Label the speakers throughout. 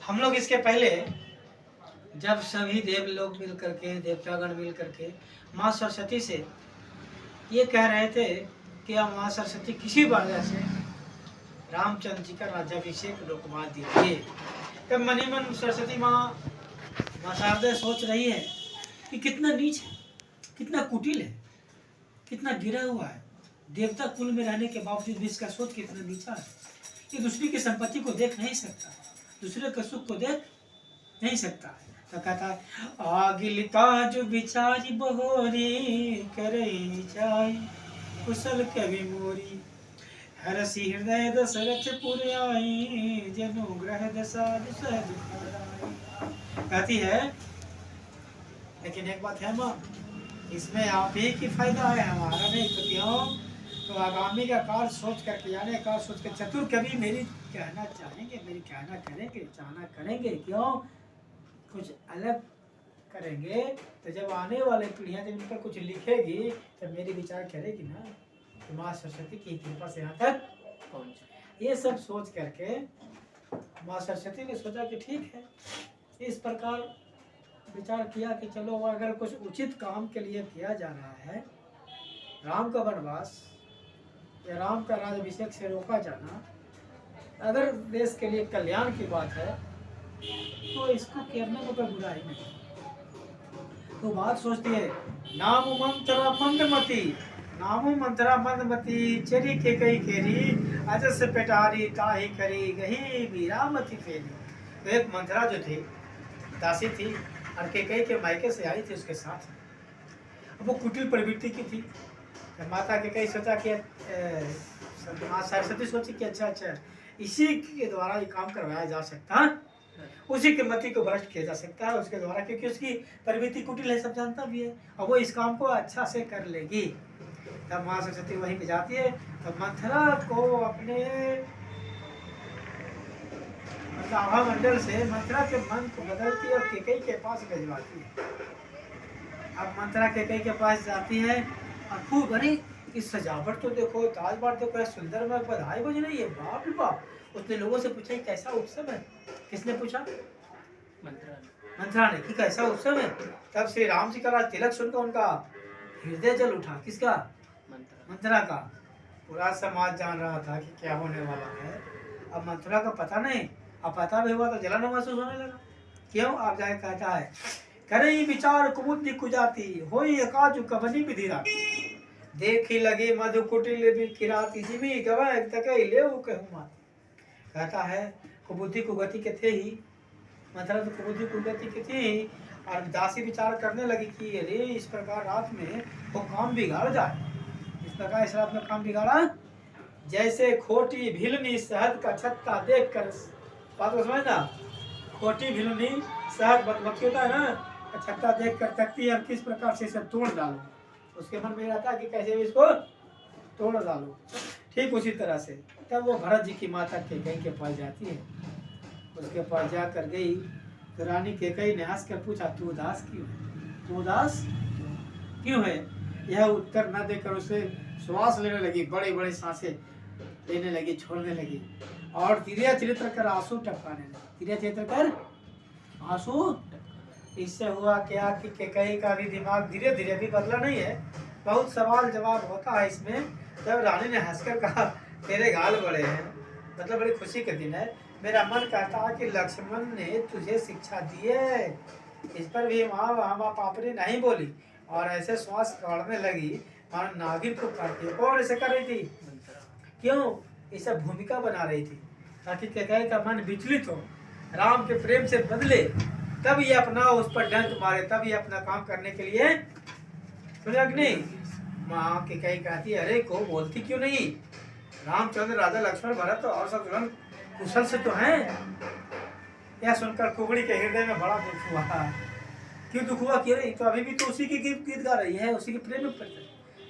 Speaker 1: हम लोग इसके पहले जब सभी देव लोग मिल करके, देवतागण मिल करके माँ सरस्वती से ये कह रहे थे कि अब माँ सरस्वती किसी वजह से रामचंद्र जी का राज्याभिषेक रुकवा दीजिए। तब मनी मन सरस्वती माँ शारदा सोच रही है कि कितना नीच है, कितना कुटिल है, कितना गिरा हुआ है, देवता कुल में रहने के बावजूद भी इसका सोच कितना नीचा है। ये दूसरी की संपत्ति को देख नहीं सकता, दूसरे के सुख को देख नहीं सकता। तो कहता है आगिलता जो बिचारी बहोरी करई जाई कुशल कवि मोरी हरसी हृदय दशरथ पुर आई जनु ग्रह दशा कहती है। लेकिन एक बात है माँ, इसमें आप ही की फायदा है, हमारा नहीं। तो क्यों? तो आगामी का काल सोच करके, यानी काल सोच कर चतुर कवि मेरी कहना चाहेंगे, मेरी कहना करेंगे, चाहना करेंगे। क्यों? कुछ अलग करेंगे तो जब आने वाले पीढ़ियाँ जब इन पर कुछ लिखेगी तो मेरी विचार करेगी ना कि माँ सरस्वती की कृपा से यहाँ तक पहुँचे। ये सब सोच करके माँ सरस्वती ने सोचा कि ठीक है, इस प्रकार विचार किया कि चलो अगर कुछ उचित काम के लिए किया जा रहा है, राम का वनवास या राम का राज्याभिषेक से रोका जाना अगर देश के लिए कल्याण की बात है तो इसको करने में कोई बुराई नहीं। तो बात सोचती है नाम मंत्रा मंदमती, नामो मंत्रा मंदमती चरी के कई केरी अजस पेटारी ताही करी गही मीरामती फेरी। तो एक मंत्रा जो थी दासी थी और केकई के मायके से आई थी उसके साथ। अब वो कुटिल प्रवृत्ति की थी। माता केकई सोचा कि माँ सरस्वती सोची कि अच्छा इसी के द्वारा ये काम करवाया जा सकता है, उसी के मति को भ्रष्ट किया जा सकता है उसके द्वारा, क्योंकि उसकी प्रवृत्ति कुटिल है, सब जानता भी है, और वो इस काम को अच्छा से कर लेगी। तब माँ सरस्वती वहीं पे जाती है, तब मंथरा को अपने आभा मंडल से मंथरा के मन को बदलती है और केकई के पास भिजवाती है। अब मंथरा केकई के पास जाती है और खूब, अरे इस सजावट तो देखो, ताजमहल देखो, सुंदर में बधाई बज रही है, बाप रे बाप। उसने लोगों से पूछा कैसा उत्सव है? किसने पूछा? मंथरा ने कि कैसा उत्सव है? तब श्री राम जी का राज तिलक सुनकर उनका हृदय जल उठा। किसका? मंथरा का। पूरा समाज जान रहा था कि क्या होने वाला है। अब मंथरा का पता नहीं, अब पता भी हुआ तो जलन महसूस होने लगा। क्यों? आप जाए कहता है करे विचार कुमुद्दि कुजाती होई एकाजु कबनी विधिरा देखी लगी मधु कुटिल भी किराती जिमी गवाए तके लेऊ कहूँ माती। कहता है कुबुद्धि कुगति के थे ही, मतलब कुबुद्धि कुगति के थे ही, और दासी विचार करने लगी कि अरे इस प्रकार रात में वो काम बिगाड़ जाए। इस प्रकार इस रात में काम बिगाड़ा, जैसे खोटी भिलनी शहद का छत्ता देख कर, बात को समझना, खोटी भिलनी शहद मक्खी होता है ना, छत्ता देख कर तकती है और किस प्रकार से इसे तोड़ डालो, उसके मन में रहता है कि कैसे भी इसको तोड़ डालो। ठीक उसी तरह से तब वो भरत जी की माता केकई के पास जाती है। उसके पास जा कर गई तो रानी केकई ने हंस कर पूछा तू उदास क्यों है? तू उदास क्यों है? यह उत्तर न देकर उसे श्वास लेने लगी, बड़े बड़े सांसें लेने लगी, छोड़ने लगी और धीरे धीरे कर आंसू टपकाने लगी। धीरे धीरे कर आंसू। इससे हुआ क्या कि केकई का भी दिमाग धीरे धीरे भी बदला नहीं है, बहुत सवाल जवाब होता है इसमें। तब रानी ने हंसकर कहा तेरे गाल बड़े हैं, मतलब बड़ी खुशी के दिन है। मेरा मन कहता है कि लक्ष्मण ने तुझे शिक्षा दी है। इस पर भी माँ पापड़ी नहीं बोली और ऐसे श्वास काटने लगी और नागिन को काटती। और ऐसे कर रही थी क्यों? इसे भूमिका बना रही थी ताकि केकई का मन विचलित हो, राम के प्रेम से बदले, तब ये अपना उस पर डंक मारे, तब ये अपना काम करने के लिए सुना कि नहीं। माँ केकई कहती है अरे को बोलती क्यों नहीं? रामचंद्र राजा लक्ष्मण भरत और शत्रुघ्न कुशल से तो हैं। यह सुनकर कुकड़ी के हृदय में बड़ा दुख हुआ। क्यों दुख हुआ? क्यों? तो अभी भी तो उसी की गीत गा रही है, उसी के प्रेम में पड़ता है।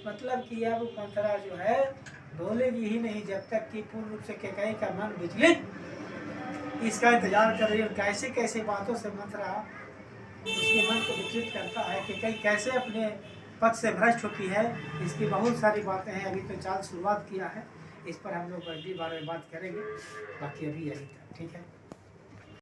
Speaker 1: मतलब कि अब मंथरा जो है बोलेगी ही नहीं जब तक कि पूर्ण रूप से केकई का मन विचलित इसका इंतजार कर रही है। कैसे कैसे बातों से मंथरा उसके मन को विचलित करता है कि कई कैसे अपने पद से भ्रष्ट होती है। इसकी बहुत सारी बातें हैं, अभी तो चाल शुरुआत किया है, इस पर हम लोग अगली बार में बात करेंगे। बाकी अभी यही था, ठीक है।